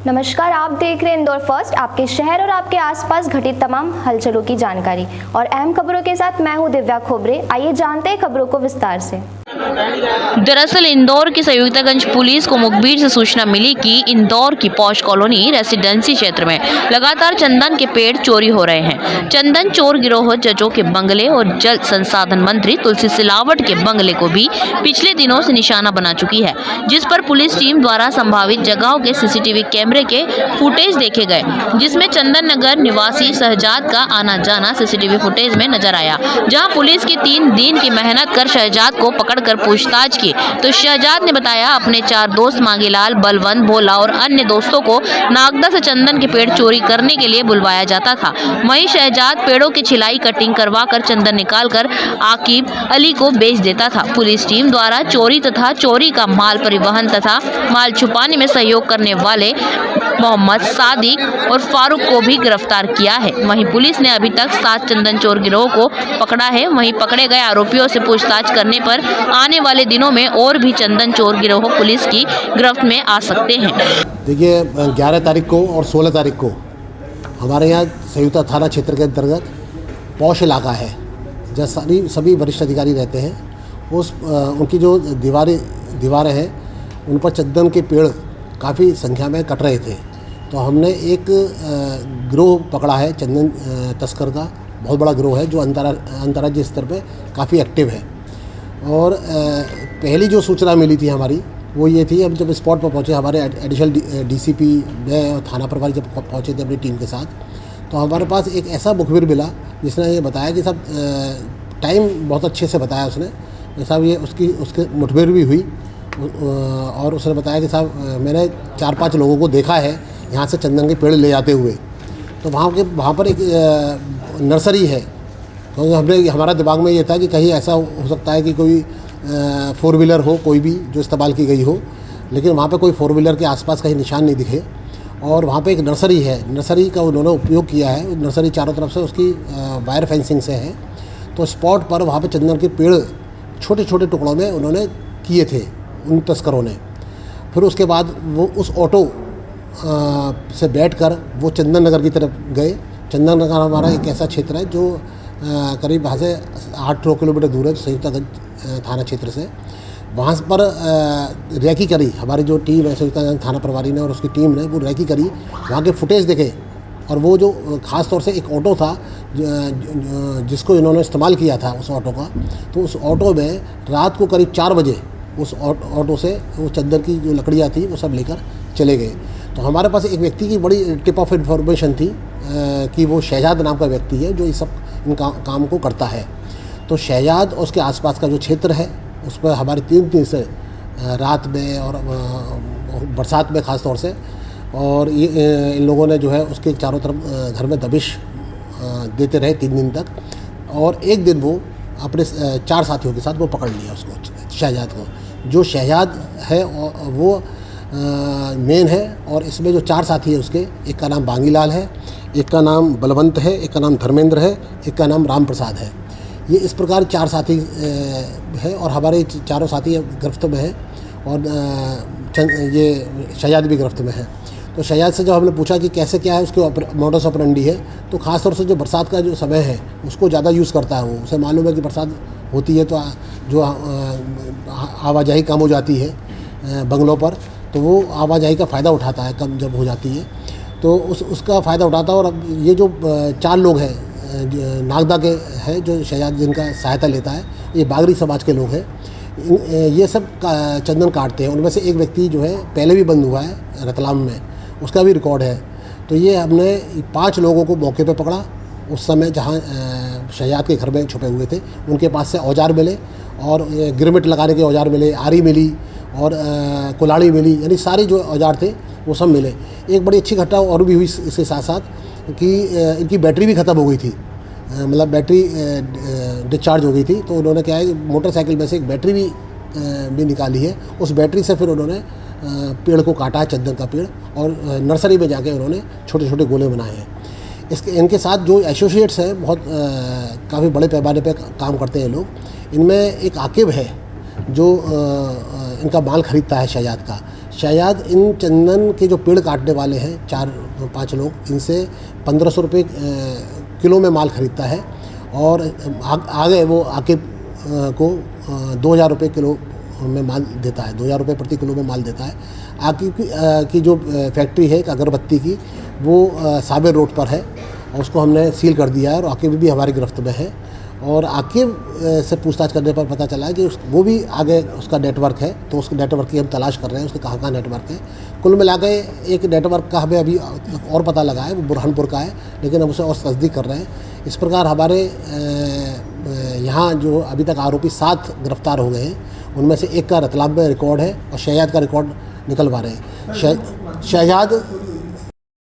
नमस्कार, आप देख रहे हैं इंदौर फर्स्ट, आपके शहर और आपके आसपास घटित तमाम हलचलों की जानकारी और अहम खबरों के साथ मैं हूं दिव्या खोबरे। आइए जानते हैं खबरों को विस्तार से। दरअसल इंदौर की संयुक्तागंज पुलिस को मुखबिर से सूचना मिली कि इंदौर की पॉश कॉलोनी रेसिडेंसी क्षेत्र में लगातार चंदन के पेड़ चोरी हो रहे हैं। चंदन चोर गिरोह जजों के बंगले और जल संसाधन मंत्री तुलसी सिलावट के बंगले को भी पिछले दिनों से निशाना बना चुकी है, जिस पर पुलिस टीम द्वारा संभावित जगहों के सीसीटीवी कैमरे के फुटेज देखे गए, जिसमें चंदन नगर निवासी शहजाद का आना जाना सीसीटीवी फुटेज में नजर आया। जहाँ पुलिस की 3 दिन की मेहनत कर शहजाद को पकड़ कर पूछताछ की तो शहजाद ने बताया अपने 4 दोस्त मांगीलाल, बलवंत, भोला और अन्य दोस्तों को नागदा से चंदन के पेड़ चोरी करने के लिए बुलवाया जाता था। वहीं शहजाद पेड़ों की छिलाई कटिंग करवा कर चंदन निकाल कर आकिब अली को बेच देता था। पुलिस टीम द्वारा चोरी तथा चोरी का माल परिवहन तथा माल छुपाने में सहयोग करने वाले मोहम्मद सादिक और फारूक को भी गिरफ्तार किया है। वहीं पुलिस ने अभी तक 7 चंदन चोर गिरोह को पकड़ा है। वहीं पकड़े गए आरोपियों से पूछताछ करने पर आने वाले दिनों में और भी चंदन चोर गिरोह पुलिस की गिरफ्त में आ सकते हैं। देखिए, 11 तारीख को और 16 तारीख को हमारे यहाँ संयुक्ता थाना क्षेत्र के अंतर्गत पौष इलाका है, जहाँ सभी वरिष्ठ अधिकारी रहते हैं। उनकी जो दीवारें हैं उन पर चंदन के पेड़ काफ़ी संख्या में कट रहे थे। तो हमने एक गिरोह पकड़ा है, चंदन तस्कर का बहुत बड़ा गिरोह है जो अंतर्राज्यीय स्तर पे काफ़ी एक्टिव है। और पहली जो सूचना मिली थी हमारी वो ये थी, हम जब स्पॉट पर पहुँचे, हमारे एडिशनल डीसीपी मैं और थाना प्रभारी जब पहुँचे थे अपनी टीम के साथ, तो हमारे पास एक ऐसा मुखबिर मिला जिसने ये बताया कि साहब टाइम बहुत अच्छे से बताया उसने, साहब ये उसके मुठभेड़ भी हुई और उसने बताया कि साहब मैंने 4-5 लोगों को देखा है यहाँ से चंदन के पेड़ ले जाते हुए। तो वहाँ पर एक नर्सरी है, क्योंकि हमारा दिमाग में ये था कि कहीं ऐसा हो सकता है कि कोई 4 व्हीलर हो, कोई भी जो इस्तेमाल की गई हो, लेकिन वहाँ पे कोई 4 व्हीलर के आसपास कहीं निशान नहीं दिखे। और वहाँ पे एक नर्सरी है, नर्सरी का उन्होंने उपयोग किया है। नर्सरी चारों तरफ से उसकी वायर फेंसिंग से है। तो स्पॉट पर वहाँ पे चंदन के पेड़ छोटे छोटे टुकड़ों में उन्होंने किए थे उन तस्करों ने। फिर उसके बाद वो उस ऑटो से बैठकर वो चंदन नगर की तरफ गए। चंदन नगर हमारा एक ऐसा क्षेत्र है जो करीब वहाँ से 8 किलोमीटर दूर है संयुक्तागंज थाना क्षेत्र से। वहाँ पर रैकी करी हमारी जो टीम है संयुक्तागंज थाना प्रभारी ने और उसकी टीम ने, वो रैकी करी, वहाँ के फुटेज देखे। और वो जो ख़ास तौर से एक ऑटो था जिसको इन्होंने इस्तेमाल किया था उस ऑटो का, तो उस ऑटो में रात को करीब 4 बजे उस ऑटो से वो चंदन की जो लकड़ियाँ थी वो सब लेकर चले गए। तो हमारे पास एक व्यक्ति की बड़ी टिप ऑफ इन्फॉर्मेशन थी कि वो शहजाद नाम का व्यक्ति है जो इस सब इन काम को करता है। तो शहजाद और उसके आसपास का जो क्षेत्र है उस पर हमारे 3 दिन से रात में और बरसात में ख़ास तौर से, और इन लोगों ने जो है उसके चारों तरफ घर में दबिश देते रहे 3 दिन तक। और एक दिन वो अपने 4 साथियों के साथ वो पकड़ लिया उसको, शहजाद को। जो शहजाद है वो मेन है, और इसमें जो 4 साथी है उसके, एक का नाम बांगीलाल है, एक का नाम बलवंत है, एक का नाम धर्मेंद्र है, एक का नाम राम प्रसाद है। ये इस प्रकार 4 साथी है और हमारे चारों साथी गिरफ्त में है, और ये शहजाद भी गिरफ्त में है। तो शहजाद से जब हमने पूछा कि कैसे क्या है उसके मोडस ऑपरेंडी है, तो ख़ास तौर से जो बरसात का जो समय है उसको ज़्यादा यूज़ करता है। वो उसे मालूम है कि बरसात होती है तो जो आवाजाही कम हो जाती है बंगलों पर, तो वो आवाजाही का फ़ायदा उठाता है कम जब हो जाती है, तो उसका फ़ायदा उठाता है। और अब ये जो 4 लोग हैं नागदा के हैं जो शहजाद जिनका सहायता लेता है, ये बागरी समाज के लोग हैं। ये सब चंदन काटते हैं। उनमें से एक व्यक्ति जो है पहले भी बंद हुआ है रतलाम में, उसका भी रिकॉर्ड है। तो ये हमने 5 लोगों को मौके पे पकड़ा उस समय जहाँ शहजाद के घर में छुपे हुए थे। उनके पास से औजार मिले और गिरमिट लगाने के औजार मिले, आरी मिली और कुल्हाड़ी मिली, यानी सारे जो औजार थे वो सब मिले। एक बड़ी अच्छी घटना और भी हुई इसके साथ साथ कि इनकी बैटरी भी ख़त्म हो गई थी, मतलब बैटरी डिस्चार्ज हो गई थी। तो उन्होंने क्या है, मोटरसाइकिल में से एक बैटरी भी निकाली है। उस बैटरी से फिर उन्होंने पेड़ को काटा है, चंदन का पेड़, और नर्सरी में जाके उन्होंने छोटे छोटे गोले बनाए हैं। इनके साथ जो एसोसिएट्स हैं बहुत काफ़ी बड़े पैमाने पे काम करते हैं लोग। इनमें एक आकिब है जो इनका माल ख़रीदता है शहजाद का। शायद इन चंदन के जो पेड़ काटने वाले हैं 4-5 लोग, इनसे 1500 रुपये किलो में माल खरीदता है और आगे वो आकिब को 2000 रुपये किलो में माल देता है, 2000 रुपये प्रति किलो में माल देता है। आकिब की जो फैक्ट्री है एक अगरबत्ती की, वो साबिर रोड पर है और उसको हमने सील कर दिया है और आकिब भी हमारी गिरफ्त में है। और आकिब से पूछताछ करने पर पता चला है कि वो भी आगे उसका नेटवर्क है, तो उसके नेटवर्क की हम तलाश कर रहे हैं, उसके कहाँ नेटवर्क है। कुल मिला के एक नेटवर्क का हमें अभी और पता लगा है, वो बुरहानपुर का है, लेकिन हम उसे और तस्दीक कर रहे हैं। इस प्रकार हमारे यहाँ जो अभी तक आरोपी 7 गिरफ्तार हो गए हैं, उनमें से एक का रतलाम में रिकॉर्ड है और शहजाद का रिकॉर्ड निकलवा रहे हैं। शहजाद